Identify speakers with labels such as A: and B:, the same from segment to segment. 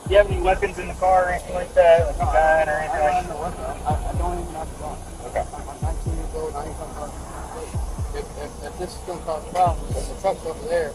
A: Do you have any weapons in the car or anything like that? Like a gun or anything
B: I
A: like
B: don't have no weapon. I don't even have a gun.
A: Okay.
B: I'm 19 years old. I ain't gonna hurt you. If this is gonna cause problems, the truck's over there.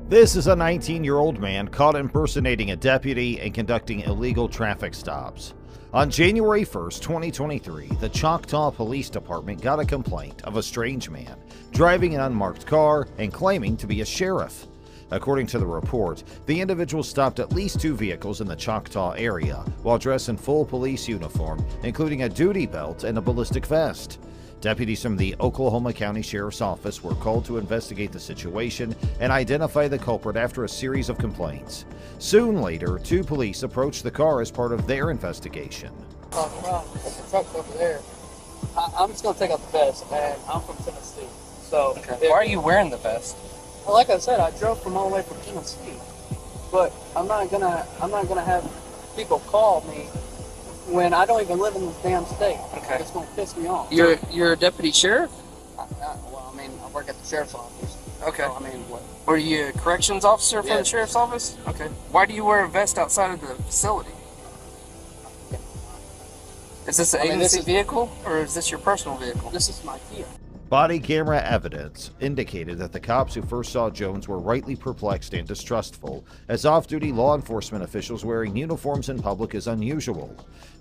C: This is a 19-year-old man caught impersonating a deputy and conducting illegal traffic stops. On January 1st, 2023, the Choctaw Police Department got a complaint of a strange man driving an unmarked car and claiming to be a sheriff. According to the report, the individual stopped at least 2 vehicles in the Choctaw area while dressed in full police uniform, including a duty belt and a ballistic vest. Deputies from the Oklahoma County Sheriff's Office were called to investigate the situation and identify the culprit after a series of complaints. Soon later, 2 police approached the car as part of their investigation.
B: Cause problems. The truck's over there. I'm just gonna take off the vest, and I'm from Tennessee. So
D: Okay. Why are you wearing the vest?
B: Well, like I said, I drove from all the way from Tennessee, but I'm not gonna have people call me when I don't even live in this damn state.
D: Okay.
B: It's gonna piss me off.
D: You're a deputy sheriff?
B: Well, I mean, I work at the sheriff's office.
D: Okay.
B: So, I mean, what?
D: Were you a corrections officer for the
B: Yes.
D: sheriff's office? Okay. Why do you wear a vest outside of the facility? Is this an agency vehicle, or is this your personal vehicle?
B: This is my Kia.
C: Body camera evidence indicated that the cops who first saw Jones were rightly perplexed and distrustful, as off-duty law enforcement officials wearing uniforms in public is unusual.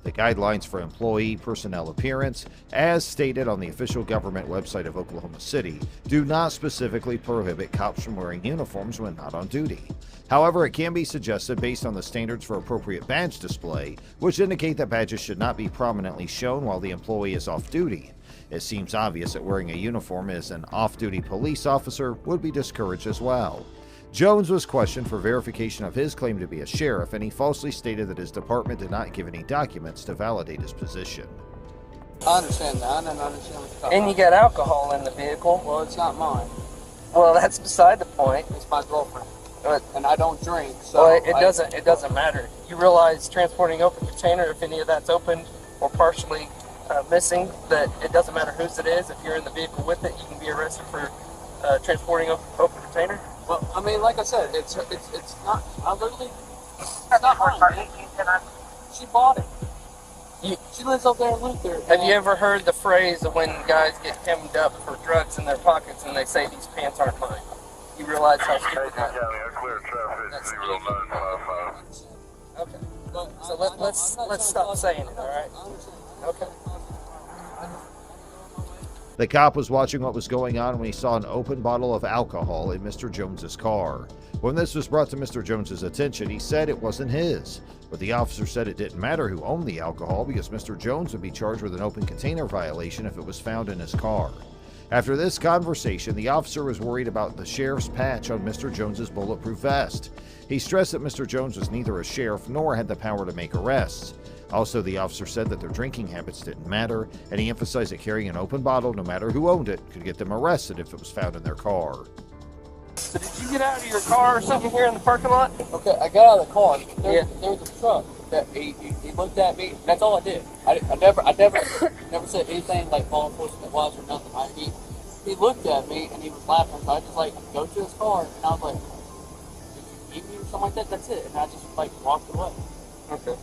C: The guidelines for employee personnel appearance, as stated on the official government website of Oklahoma City, do not specifically prohibit cops from wearing uniforms when not on duty. However, it can be suggested based on the standards for appropriate badge display, which indicate that badges should not be prominently shown while the employee is off duty. It seems obvious that wearing a uniform as an off-duty police officer would be discouraged as well. Jones was questioned for verification of his claim to be a sheriff, and he falsely stated that his department did not give any documents to validate his position.
B: I understand that. I don't understand what you're talking
D: And you got alcohol in the vehicle.
B: Well, it's not mine.
D: Well, that's beside the point.
B: It's my girlfriend,
D: But,
B: and I don't drink. So
D: well, it doesn't matter. You realize transporting open container, if any of that's opened or partially missing, that it doesn't matter whose it is. If you're in the vehicle with it, you can be arrested for transporting open container.
B: Well, I mean, like I said, it's not. I literally, it's not mine. She bought it. She lives up there in Luther.
D: Have you ever heard the phrase of when guys get hemmed up for drugs in their pockets and they say these pants aren't mine? You realize how stupid that is?
E: Clear traffic 0955.
D: Okay. So let's stop saying it, all right? Okay.
C: The cop was watching what was going on when he saw an open bottle of alcohol in Mr. Jones's car. When this was brought to Mr. Jones's attention, he said it wasn't his. But the officer said it didn't matter who owned the alcohol because Mr. Jones would be charged with an open container violation if it was found in his car. After this conversation, the officer was worried about the sheriff's patch on Mr. Jones's bulletproof vest. He stressed that Mr. Jones was neither a sheriff nor had the power to make arrests. Also, the officer said that their drinking habits didn't matter, and he emphasized that carrying an open bottle, no matter who owned it, could get them arrested if it was found in their car.
D: So did you get out of your car or something here in the parking lot?
B: Okay, I got out of the car.
D: Yeah.
B: There was a truck that he looked at me. That's all I did. I never said anything like law enforcement wise or nothing. He looked at me and he was laughing. So I just like go to his car and I was like, "Did you eat me or something like that?" That's it. And I just like walked away.
D: Okay.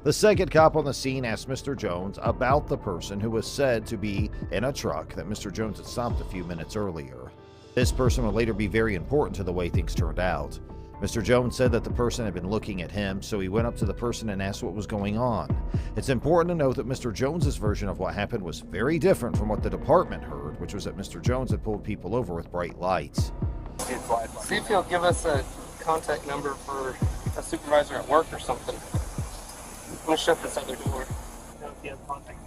C: The second cop on the scene asked Mr. Jones about the person who was said to be in a truck that Mr. Jones had stopped a few minutes earlier. This person would later be very important to the way things turned out. Mr. Jones said that the person had been looking at him, so he went up to the person and asked what was going on. It's important to note that Mr. Jones's version of what happened was very different from what the department heard, which was that Mr. Jones had pulled people over with bright lights.
D: See if he'll give us a contact number for a supervisor at work or something. I'm gonna shut this other door.
A: If you have contact,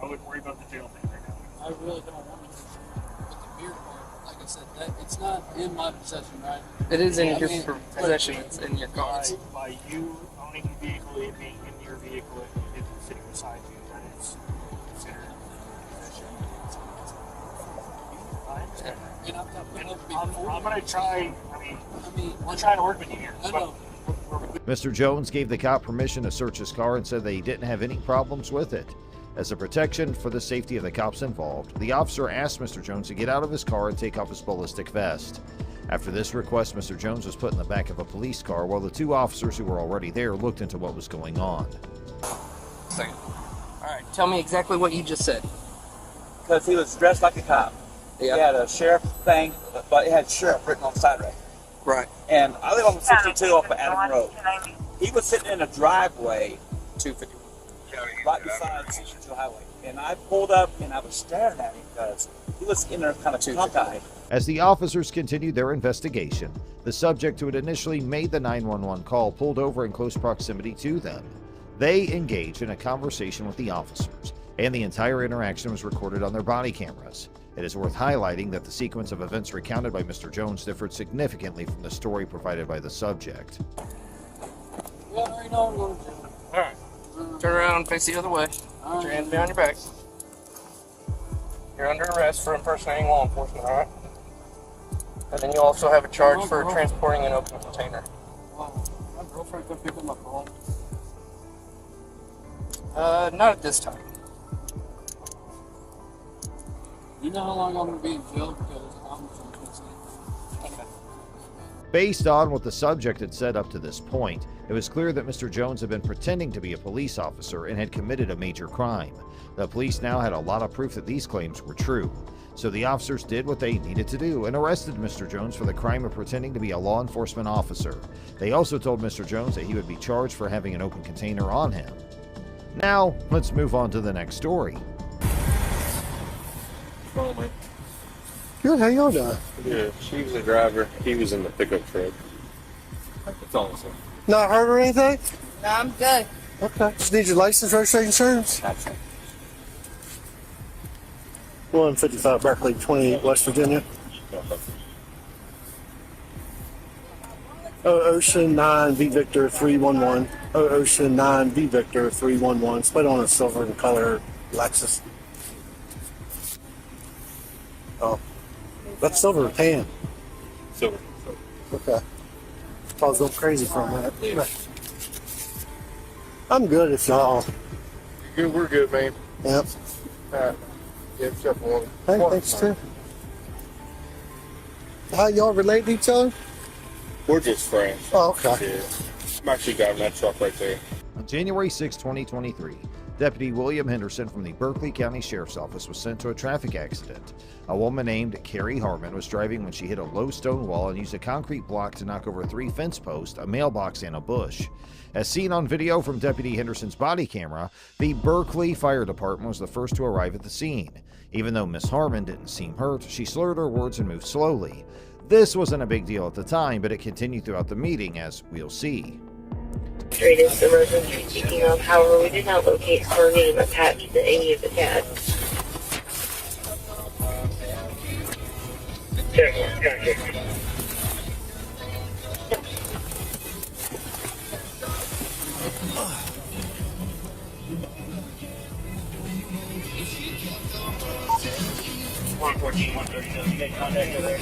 A: I wouldn't worry about the jail thing right now.
B: I really don't want to with the beer card. Like I said, it's not in my possession, right?
D: It is in your possession. It's in your car.
A: By you owning the vehicle, it being in your vehicle, it sitting beside you, that is considered possession. I understand that.
B: And I've not put up
A: I'm going to try, we're
B: I'm
A: trying to work with you here.
B: I know.
C: Mr. Jones gave the cop permission to search his car and said that he didn't have any problems with it. As a protection for the safety of the cops involved, the officer asked Mr. Jones to get out of his car and take off his ballistic vest. After this request, Mr. Jones was put in the back of a police car while the two officers who were already there looked into what was going on.
D: Second. All right, tell me exactly what you just said.
F: Because he was dressed like a cop.
D: Yeah.
F: He had a sheriff thing, but it had sheriff written on the side of it.
D: Right.
F: And I live on 62 off of Adam Road. He was sitting in a driveway
D: 250.
F: right beside 62 Highway. And I pulled up and I was staring at him because he was in there kind of cockeyed.
C: As the officers continued their investigation, the subject who had initially made the 911 call pulled over in close proximity to them. They engaged in a conversation with the officers, and the entire interaction was recorded on their body cameras. It is worth highlighting that the sequence of events recounted by Mr. Jones differed significantly from the story provided by the subject.
B: Yeah, I already know I'm going to jail.
D: All right. Turn around and face the other way. Put your hands behind your back. You're under arrest for impersonating law enforcement, all right? And then you also have a charge for transporting an open container.
B: Wow. My girlfriend could pick up my phone.
D: Not at this time.
B: You know how long I'm going to be in jail because I'm from Tennessee?
D: Okay.
C: Based on what the subject had said up to this point, it was clear that Mr. Jones had been pretending to be a police officer and had committed a major crime. The police now had a lot of proof that these claims were true. So the officers did what they needed to do and arrested Mr. Jones for the crime of pretending to be a law enforcement officer. They also told Mr. Jones that he would be charged for having an open container on him. Now, let's move on to the next story.
G: Good, how y'all doing?
H: Yeah, she was the driver. He was in the pickup truck. That's all I'm saying.
G: Not hurt or anything?
I: No, I'm good.
G: Okay. Just need your license, registration, insurance?
H: That's it.
G: 155 Berkeley, 28 West Virginia. Ocean 9 V Victor 311. Ocean 9 V Victor 311. Split on a silver and color Lexus. Oh. That's silver or tan?
H: Silver.
G: Okay. I was going crazy for a minute. I'm good if y'all.
H: Good, we're good, man.
G: Yep.
H: Alright. Yeah, except for one.
G: Hey, thanks too. How y'all relate to each other?
H: We're just friends.
G: Oh, okay.
H: Yeah. I'm actually driving that truck right there.
C: On January 6, 2023, Deputy William Henderson from the Berkeley County Sheriff's Office was sent to a traffic accident. A woman named Carrie Harmon was driving when she hit a low stone wall and used a concrete block to knock over 3 fence posts, a mailbox, and a bush. As seen on video from Deputy Henderson's body camera, the Berkeley Fire Department was the first to arrive at the scene. Even though Miss Harmon didn't seem hurt, she slurred her words and moved slowly. This wasn't a big deal at the time, but it continued throughout the meeting, as we'll see.
J: Greatest emergency speaking of. However, we did not locate her name attached to any of the tags. Gotcha. 114, 137, make contact over there.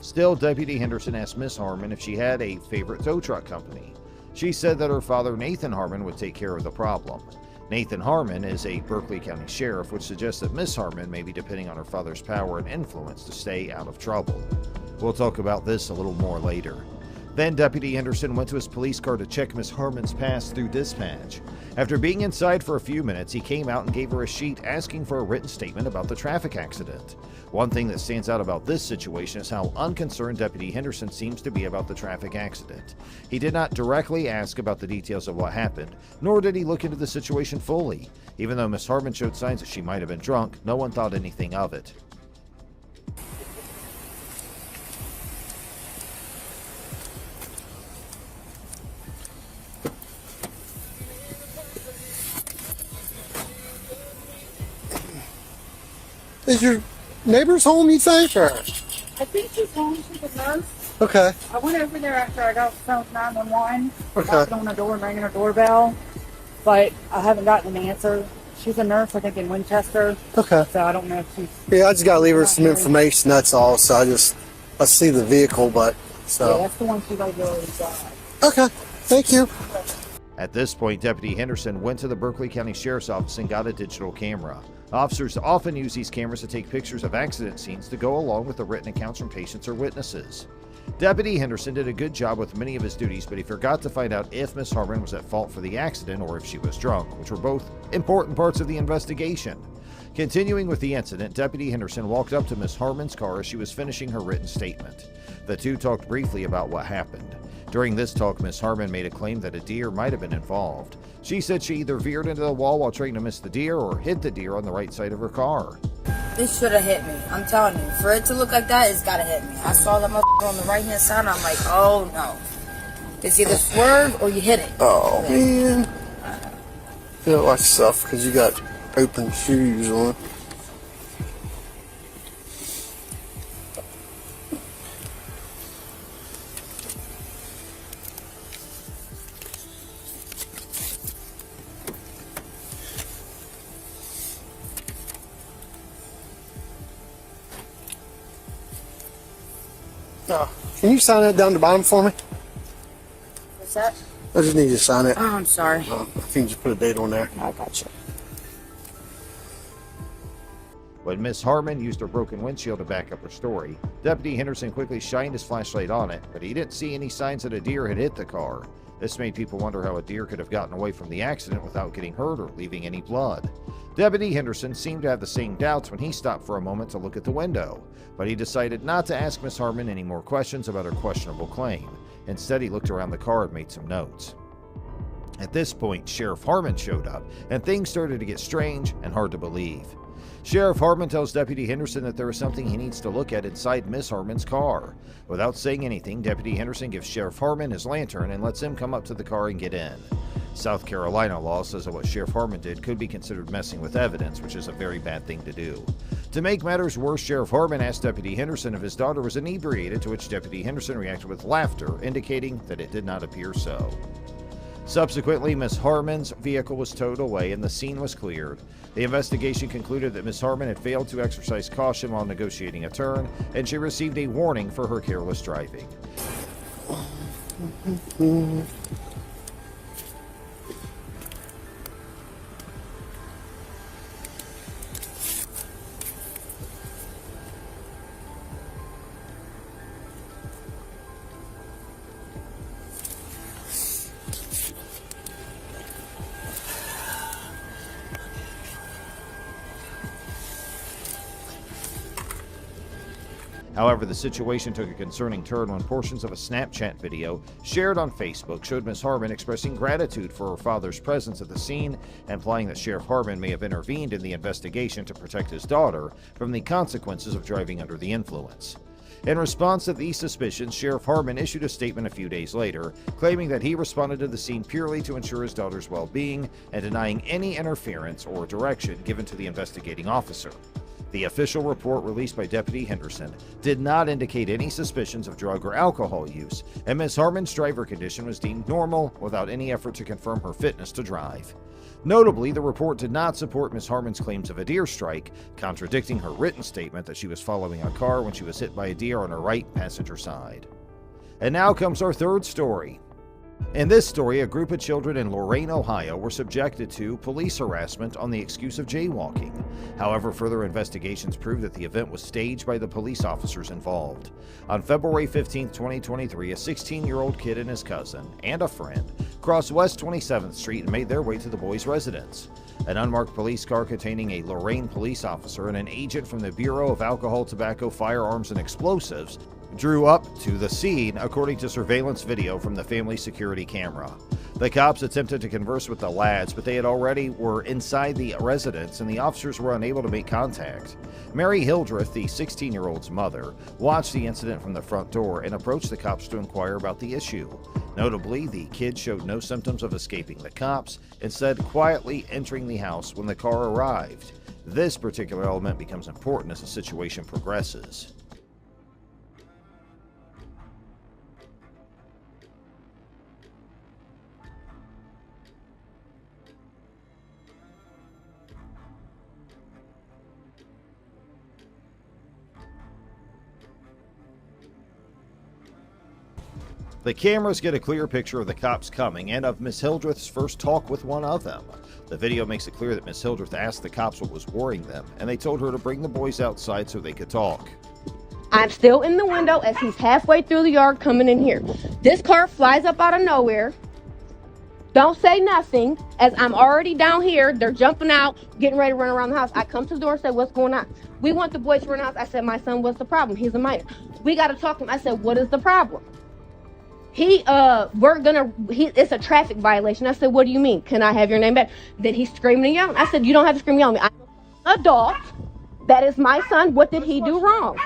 C: Still, Deputy Henderson asked Miss Harmon if she had a favorite tow truck company. She said that her father, Nathan Harmon, would take care of the problem. Nathan Harmon is a Berkeley County sheriff, which suggests that Miss Harmon may be depending on her father's power and influence to stay out of trouble. We'll talk about this a little more later. Then Deputy Henderson went to his police car to check Miss Harmon's pass through dispatch. After being inside for a few minutes, he came out and gave her a sheet asking for a written statement about the traffic accident. One thing that stands out about this situation is how unconcerned Deputy Henderson seems to be about the traffic accident. He did not directly ask about the details of what happened, nor did he look into the situation fully. Even though Miss Harmon showed signs that she might have been drunk, no one thought anything of it.
G: Is your neighbor's home, you think? Or?
I: I think she's home. She's a nurse.
G: Okay.
I: I went over there after I got the phone 911,
G: Okay.
I: knocking on the door and ringing her doorbell, but I haven't gotten an answer. She's a nurse, I think, in Winchester,
G: Okay.
I: so I don't know if she's...
G: Yeah, I just gotta leave her some information, that's all. So I just I see the vehicle, but
I: Yeah,
G: so.
I: that's the one she regularly drives.
G: Okay, thank you.
C: At this point, Deputy Henderson went to the Berkeley County Sheriff's Office and got a digital camera. Officers often use these cameras to take pictures of accident scenes to go along with the written accounts from patients or witnesses. Deputy Henderson did a good job with many of his duties, but he forgot to find out if Miss Harmon was at fault for the accident or if she was drunk, which were both important parts of the investigation. Continuing with the incident, Deputy Henderson walked up to Miss Harmon's car as she was finishing her written statement. The two talked briefly about what happened. During this talk, Miss Harmon made a claim that a deer might have been involved. She said she either veered into the wall while trying to miss the deer or hit the deer on the right side of her car.
K: This should have hit me. I'm telling you. For it to look like that, it's gotta hit me. I saw that motherfucker on the right hand side and I'm like, oh no. It's either swerve or you hit it.
G: Oh man. You don't like stuff because you got open shoes on. Can you sign that down the bottom for me?
K: What's that?
G: I just need you to sign it.
K: Oh, I'm sorry.
G: I can just put a date on there.
K: I got you.
C: When Miss Harmon used her broken windshield to back up her story, Deputy Henderson quickly shined his flashlight on it, but he didn't see any signs that a deer had hit the car. This made people wonder how a deer could have gotten away from the accident without getting hurt or leaving any blood. Deputy Henderson seemed to have the same doubts when he stopped for a moment to look at the window, but he decided not to ask Miss Harmon any more questions about her questionable claim. Instead, he looked around the car and made some notes. At this point, Sheriff Harmon showed up, and things started to get strange and hard to believe. Sheriff Harmon tells Deputy Henderson that there is something he needs to look at inside Miss Harmon's car. Without saying anything, Deputy Henderson gives Sheriff Harmon his lantern and lets him come up to the car and get in. South Carolina law says that what Sheriff Harmon did could be considered messing with evidence, which is a very bad thing to do. To make matters worse, Sheriff Harmon asked Deputy Henderson if his daughter was inebriated, to which Deputy Henderson reacted with laughter, indicating that it did not appear so. Subsequently, Miss Harmon's vehicle was towed away and the scene was cleared. The investigation concluded that Miss Harmon had failed to exercise caution while negotiating a turn, and she received a warning for her careless driving. However, the situation took a concerning turn when portions of a Snapchat video shared on Facebook showed Miss Harmon expressing gratitude for her father's presence at the scene, implying that Sheriff Harmon may have intervened in the investigation to protect his daughter from the consequences of driving under the influence. In response to these suspicions, Sheriff Harmon issued a statement a few days later, claiming that he responded to the scene purely to ensure his daughter's well-being and denying any interference or direction given to the investigating officer. The official report released by Deputy Henderson did not indicate any suspicions of drug or alcohol use, and Ms. Harmon's driver condition was deemed normal without any effort to confirm her fitness to drive. Notably, the report did not support Ms. Harmon's claims of a deer strike, contradicting her written statement that she was following a car when she was hit by a deer on her right passenger side. And now comes our third story. In this story, a group of children in Lorain, Ohio were subjected to police harassment on the excuse of jaywalking. However, further investigations proved that the event was staged by the police officers involved. On February 15, 2023, a 16-year-old kid and his cousin, and a friend, crossed West 27th Street and made their way to the boys' residence. An unmarked police car containing a Lorain police officer and an agent from the Bureau of Alcohol, Tobacco, Firearms, and Explosives drew up to the scene, according to surveillance video from the family security camera. The cops attempted to converse with the lads, but they already were inside the residence and the officers were unable to make contact. Mary Hildreth, the 16-year-old's mother, watched the incident from the front door and approached the cops to inquire about the issue. Notably, the kid showed no symptoms of escaping the cops, instead quietly entering the house when the car arrived. This particular element becomes important as the situation progresses. The cameras get a clear picture of the cops coming and of Miss Hildreth's first talk with one of them. The video makes it clear that Miss Hildreth asked the cops what was worrying them, and they told her to bring the boys outside so they could talk.
L: I'm still in the window as he's halfway through the yard coming in here. This car flies up out of nowhere. Don't say nothing. As I'm already down here, they're jumping out, getting ready to run around the house. I come to the door and say, what's going on? We want the boys to run out. I said, my son, what's the problem? He's a minor. We got to talk to him. I said, what is the problem? It's a traffic violation. I said, what do you mean? Can I have your name back? Then he's screaming and yelling. I said, you don't have to scream and yell at me. I'm an adult. That is my son. What did he do wrong?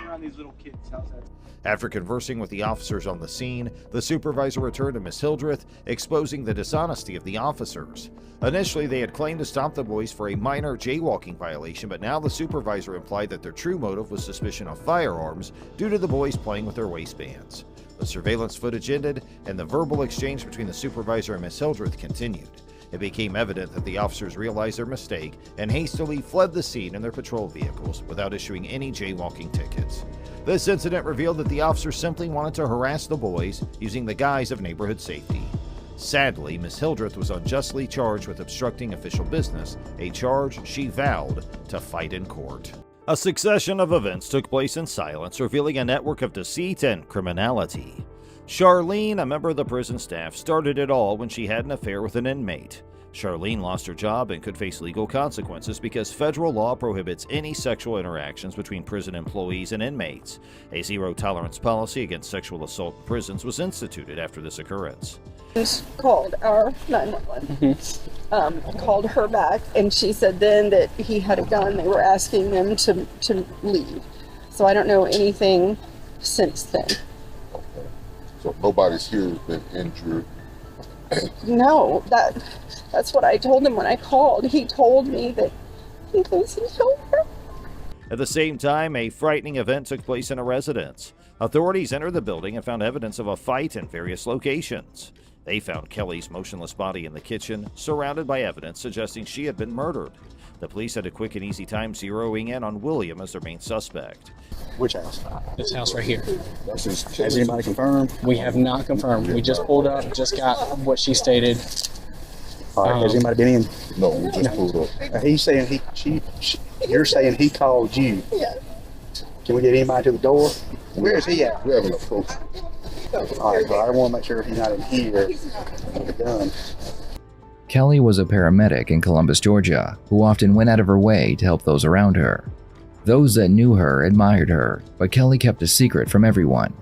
C: After conversing with the officers on the scene, the supervisor returned to Miss Hildreth, exposing the dishonesty of the officers. Initially, they had claimed to stop the boys for a minor jaywalking violation, but now the supervisor implied that their true motive was suspicion of firearms due to the boys playing with their waistbands. The surveillance footage ended, and the verbal exchange between the supervisor and Miss Hildreth continued. It became evident that the officers realized their mistake and hastily fled the scene in their patrol vehicles without issuing any jaywalking tickets. This incident revealed that the officers simply wanted to harass the boys using the guise of neighborhood safety. Sadly, Miss Hildreth was unjustly charged with obstructing official business, a charge she vowed to fight in court. A succession of events took place in silence, revealing a network of deceit and criminality. Charlene, a member of the prison staff, started it all when she had an affair with an inmate. Charlene lost her job and could face legal consequences because federal law prohibits any sexual interactions between prison employees and inmates. A zero-tolerance policy against sexual assault in prisons was instituted after this occurrence.
M: Called our 911, called her back, and she said then that he had a gun. They were asking them to leave. So I don't know anything since then.
E: Okay. So nobody's here has been injured?
M: No, that's what I told him when I called. He told me that he thinks he killed her.
C: At the same time, a frightening event took place in a residence. Authorities entered the building and found evidence of a fight in various locations. They found Kelly's motionless body in the kitchen, surrounded by evidence suggesting she had been murdered. The police had a quick and easy time zeroing in on William as their main suspect.
N: Which house?
O: This house right here.
N: Has anybody confirmed?
O: We have not confirmed. We just pulled up, just got what she stated.
N: All right, has anybody been in?
E: No, we just pulled up.
N: He's saying you're saying he called you.
M: Yeah.
N: Can we get anybody to the door? Where is he at?
E: We haven't approached.
N: All right, but I want to make sure he's not in here with a gun.
P: Kelly was a paramedic in Columbus, Georgia, who often went out of her way to help those around her. Those that knew her admired her, but Kelly kept a secret from everyone.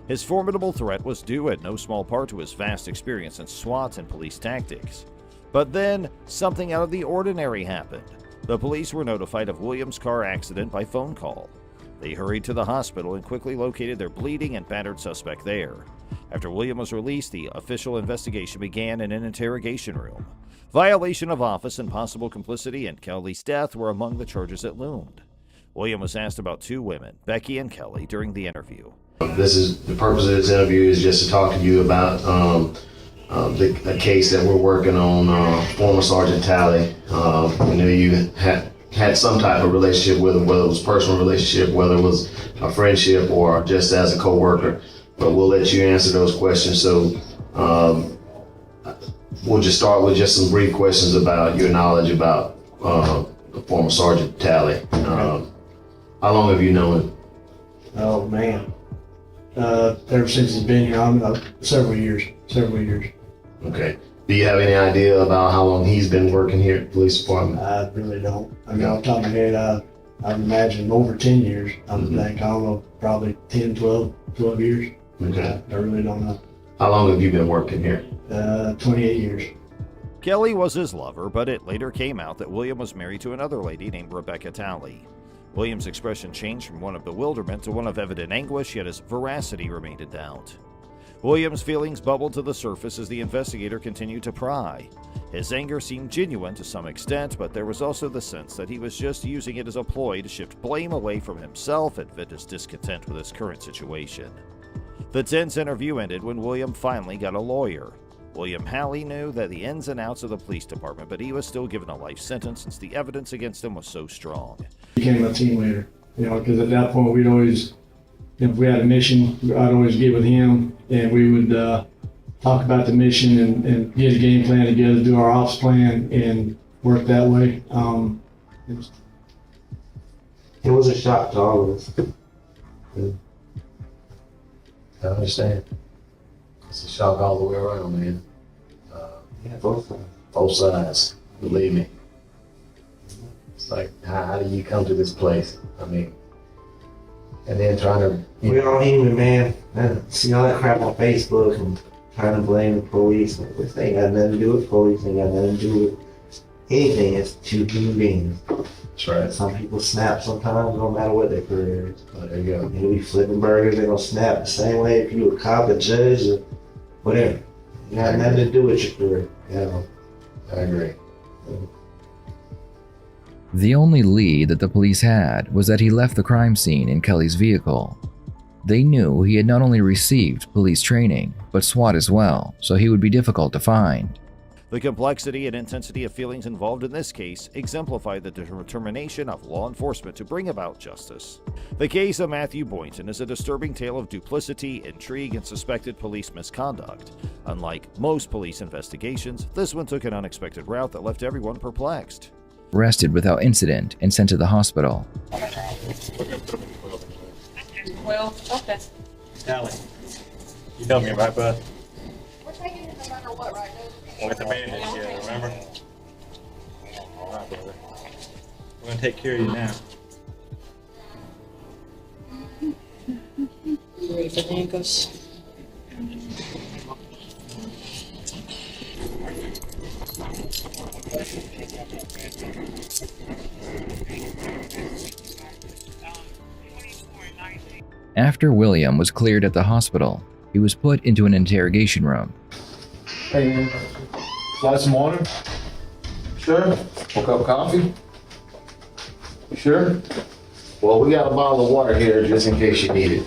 C: His formidable threat was due in no small part to his vast experience in SWAT and police tactics. But then, something out of the ordinary happened. The police were notified of William's car accident by phone call. They hurried to the hospital and quickly located their bleeding and battered suspect there. After William was released, the official investigation began in an interrogation room. Violation of office and possible complicity in Kelly's death were among the charges that loomed. William was asked about two women, Becky and Kelly, during the interview.
Q: The purpose of this interview is just to talk to you about the case that we're working on, former Sergeant Talley. I knew you had some type of relationship with him, whether it was a personal relationship, whether it was a friendship, or just as a co-worker. But we'll let you answer those questions. So we'll just start with just some brief questions about your knowledge about the former Sergeant Talley. How long have you known him?
R: Oh man, ever since he's been here, several years.
Q: Okay. Do you have any idea about how long he's been working here at the police department?
R: I really don't. I mean, off the top of my head, I imagine over 10 years. I don't know, probably 10, 12 years.
Q: Okay.
R: I really don't know.
Q: How long have you been working here?
R: 28 years.
C: Kelly was his lover, but it later came out that William was married to another lady named Rebecca Talley. William's expression changed from one of bewilderment to one of evident anguish, yet his veracity remained in doubt. William's feelings bubbled to the surface as the investigator continued to pry. His anger seemed genuine to some extent, but there was also the sense that he was just using it as a ploy to shift blame away from himself and vent his discontent with his current situation. The tense interview ended when William finally got a lawyer. William Halley knew that the ins and outs of the police department, but he was still given a life sentence since the evidence against him was so strong.
R: Became a team leader, because at that point we'd always if we had a mission, I'd always get with him, and we would talk about the mission and get a game plan together, do our ops plan, and work that way.
Q: It was a shock to all of us. I understand. It's a shock all the way around, man. Yeah, both sides. Both sides, believe me. It's like, how do you come to this place? I mean, and then trying to...
S: We're all human, man. See all that crap on Facebook and trying to blame the police. This ain't got nothing to do with police, ain't got nothing to do with anything. It's two human beings.
Q: That's right.
S: Some people snap sometimes, no matter what their career is.
Q: Oh, there you go.
S: You'll be flipping burgers, they're gonna snap the same way if you a cop, a judge, or whatever. It got nothing to do with your career. You know?
Q: I agree.
P: The only lead that the police had was that he left the crime scene in Kelly's vehicle. They knew he had not only received police training, but SWAT as well, so he would be difficult to find.
C: The complexity and intensity of feelings involved in this case exemplify the determination of law enforcement to bring about justice. The case of Matthew Boynton is a disturbing tale of duplicity, intrigue, and suspected police misconduct. Unlike most police investigations, this one took an unexpected route that left everyone perplexed.
P: Arrested without incident and sent to the hospital.
K: Well, okay.
H: Allie, you know me, right, bud?
K: We're taking it no matter what right now.
H: With the bandage, yeah, remember? All right, brother. We're gonna take care of you now.
K: You ready for the handcuffs?
P: After William was cleared at the hospital, he was put into an interrogation room.
H: Hey, man. Like some water?
Q: Sure. A cup of coffee? You sure? Well, we got a bottle of water here just in case you need it.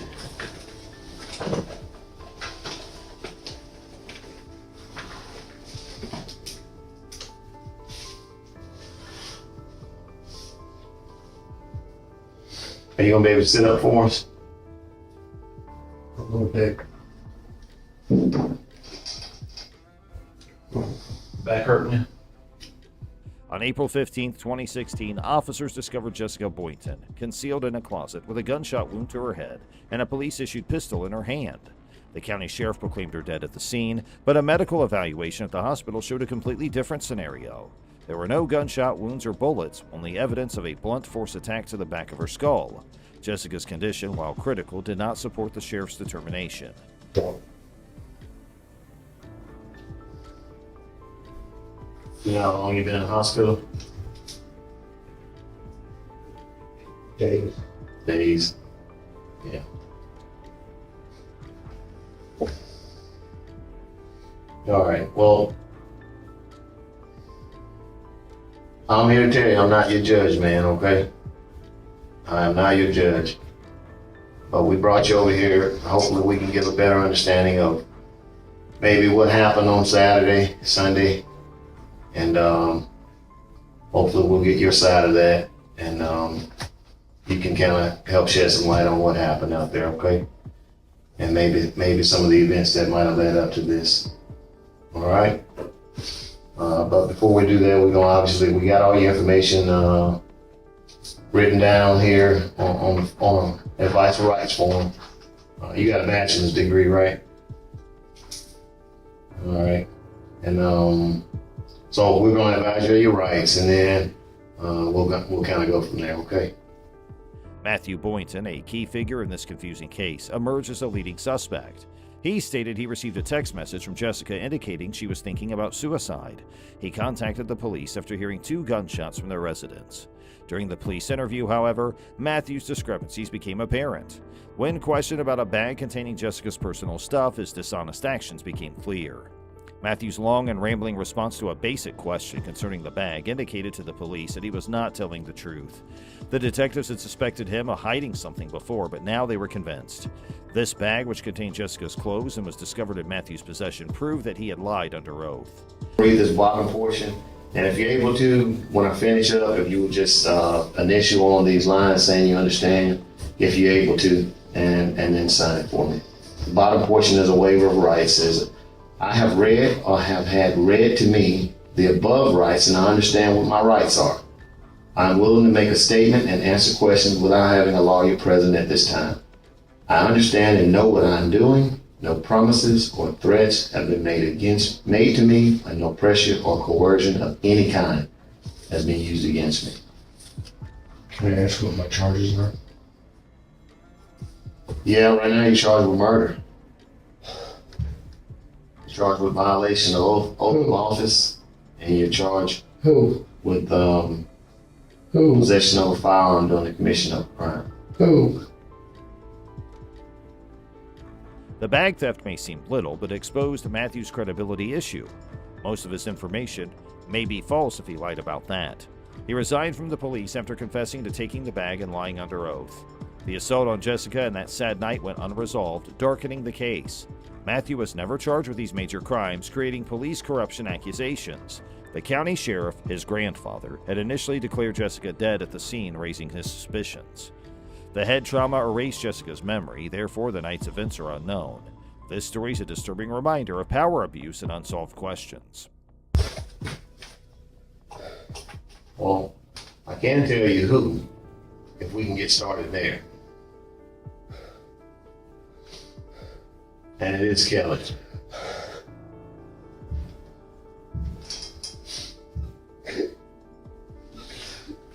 Q: Are you gonna be able to sit up for us? A little bit. Back hurting you?
C: On April 15, 2016, officers discovered Jessica Boynton concealed in a closet with a gunshot wound to her head and a police-issued pistol in her hand. The county sheriff proclaimed her dead at the scene, but a medical evaluation at the hospital showed a completely different scenario. There were no gunshot wounds or bullets, only evidence of a blunt force attack to the back of her skull. Jessica's condition, while critical, did not support the sheriff's determination.
Q: You know how long you been in the hospital?
S: Days.
Q: Days. Yeah. All right, well, I'm here to tell you I'm not your judge, man, okay? I am not your judge. But we brought you over here, hopefully we can give a better understanding of maybe what happened on Saturday, Sunday, and hopefully we'll get your side of that, and you can kind of help shed some light on what happened out there, okay? And maybe some of the events that might have led up to this. All right. But before we do that, we're gonna we got all your information written down here on advice for rights form. You got a bachelor's degree, right? All right. And so we're gonna advise you of your rights, and then we'll kind of go from there. Okay.
C: Matthew Boynton, a key figure in this confusing case, emerged as a leading suspect. He stated he received a text message from Jessica indicating she was thinking about suicide. He contacted the police after hearing 2 gunshots from their residence. During the police interview, however, Matthew's discrepancies became apparent. When questioned about a bag containing Jessica's personal stuff, his dishonest actions became clear. Matthew's long and rambling response to a basic question concerning the bag indicated to the police that he was not telling the truth. The detectives had suspected him of hiding something before, but now they were convinced. This bag, which contained Jessica's clothes and was discovered in Matthew's possession, proved that he had lied under oath.
Q: Read this bottom portion, and if you're able to, when I finish up, if you would just initial on these lines saying you understand, if you're able to, and then sign it for me. The bottom portion is a waiver of rights. Says, I have read or have had read to me the above rights and I understand what my rights are. I am willing to make a statement and answer questions without having a lawyer present at this time. I understand and know what I am doing. No promises or threats have been made to me, and no pressure or coercion of any kind has been used against me.
H: Can I ask what my charges are?
Q: Yeah, right now you're charged with murder. You're charged with violation of oath of office, and you're charged with possession of a firearm during the commission of a crime.
C: The bag theft may seem little, but exposed Matthew's credibility issue. Most of his information may be false if he lied about that. He resigned from the police after confessing to taking the bag and lying under oath. The assault on Jessica and that sad night went unresolved, darkening the case. Matthew was never charged with these major crimes, creating police corruption accusations. The county sheriff, his grandfather, had initially declared Jessica dead at the scene, raising his suspicions. The head trauma erased Jessica's memory, therefore the night's events are unknown. This story is a disturbing reminder of power abuse and unsolved questions.
Q: Well, I can tell you who, if we can get started there. And it is Kelly.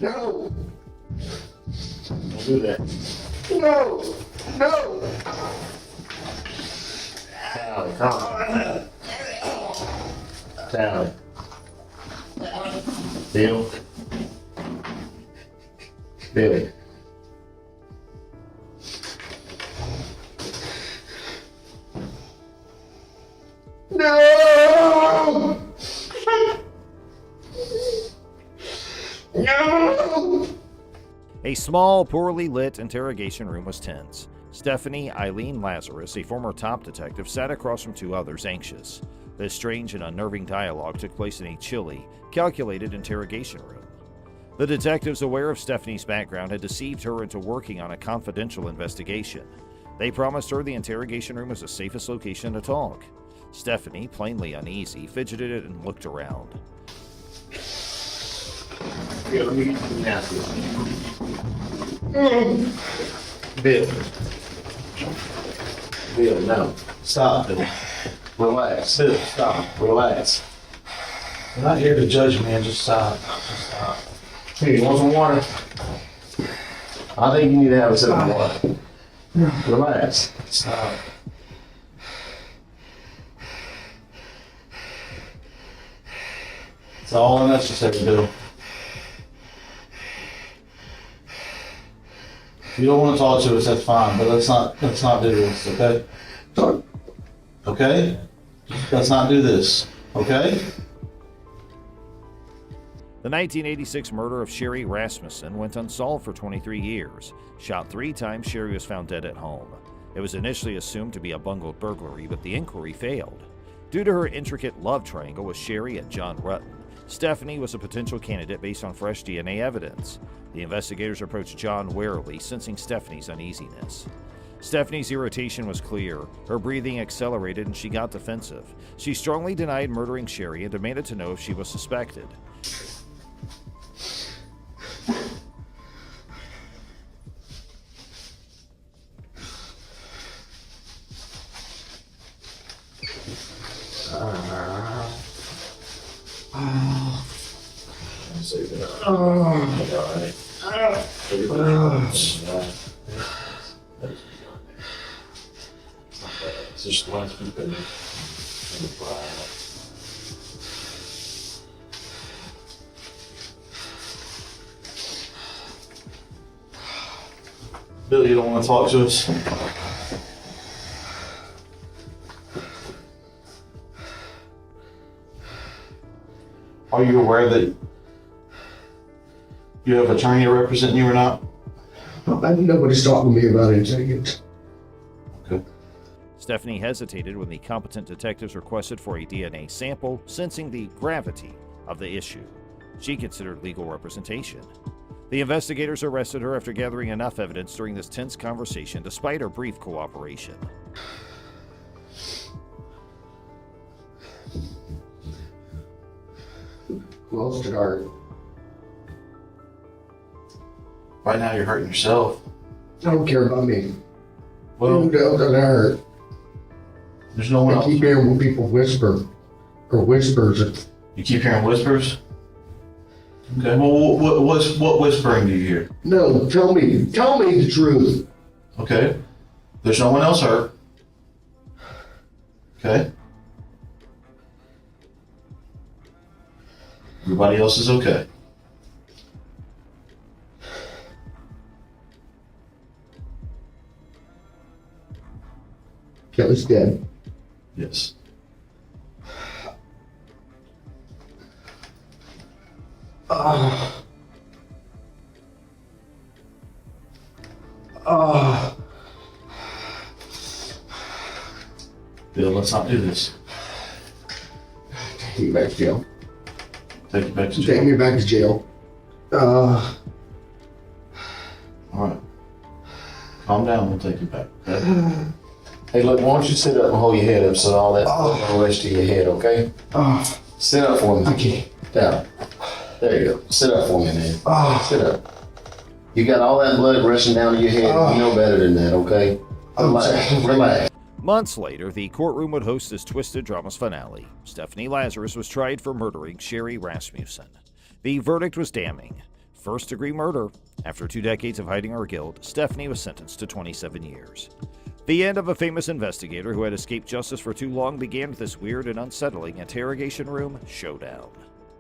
S: No!
Q: Don't do that.
S: No! No!
Q: Tally, come on. Tally. Bill. Billy.
S: No! No!
C: A small, poorly lit interrogation room was tense. Stephanie Eileen Lazarus, a former top detective, sat across from two others, anxious. This strange and unnerving dialogue took place in a chilly, calculated interrogation room. The detectives, aware of Stephanie's background, had deceived her into working on a confidential investigation. They promised her the interrogation room was the safest location to talk. Stephanie, plainly uneasy, fidgeted and looked around.
Q: Here, let me get you the napkin. Bill. Bill, no. Stop, Bill. Relax. Bill, stop. Relax.
H: I'm not here to judge, man. Just stop. Just stop.
Q: Here, you want some water? I think you need to have a sip of water. Relax.
H: Stop. It's all unnecessary, Bill. If you don't want to talk to us, that's fine, but let's not do this, okay? Okay? Let's not do this, okay?
C: The 1986 murder of Sherry Rasmussen went unsolved for 23 years. Shot 3 times, Sherry was found dead at home. It was initially assumed to be a bungled burglary, but the inquiry failed. Due to her intricate love triangle with Sherry and John Rutten, Stephanie was a potential candidate based on fresh DNA evidence. The investigators approached John warily, sensing Stephanie's uneasiness. Stephanie's irritation was clear. Her breathing accelerated and she got defensive. She strongly denied murdering Sherry and demanded to know if she was suspected.
H: Just want to keep it.
R: Bill, you don't want to talk to us? Are you aware that you have an attorney representing you or not?
S: Nobody's talking to me about anything. It's
R: okay.
C: Stephanie hesitated when the competent detectives requested for a DNA sample, sensing the gravity of the issue. She considered legal representation. The investigators arrested her after gathering enough evidence during this tense conversation, despite her brief cooperation.
T: Who else did hurt?
H: Right now you're hurting yourself.
T: I don't care about me.
H: Well,
T: who else did I hurt?
H: There's no one else.
T: I keep hearing when people whisper, or whispers.
H: You keep hearing whispers? Okay, well, what whispering do you hear?
T: No, tell me the truth.
H: Okay, there's no one else hurt. Okay. Everybody else is okay.
T: Kelly's dead.
H: Yes. Bill, let's not do this.
T: Take me back to jail.
H: Take you back to jail.
T: Take me back to jail.
H: Alright. Calm down, we'll take you back. Okay?
Q: Hey, look, why don't you sit up and hold your head up so all that the rest of your head, okay? Sit up for me.
T: Okay.
Q: Down. There you go. Sit up for me, man. Sit up. You got all that blood rushing down to your head. You know better than that, okay? Relax. Relax.
C: Months later, the courtroom would host this twisted drama's finale. Stephanie Lazarus was tried for murdering Sherry Rasmussen. The verdict was damning. First-degree murder. After 2 decades of hiding her guilt, Stephanie was sentenced to 27 years. The end of a famous investigator who had escaped justice for too long began with this weird and unsettling interrogation room showdown.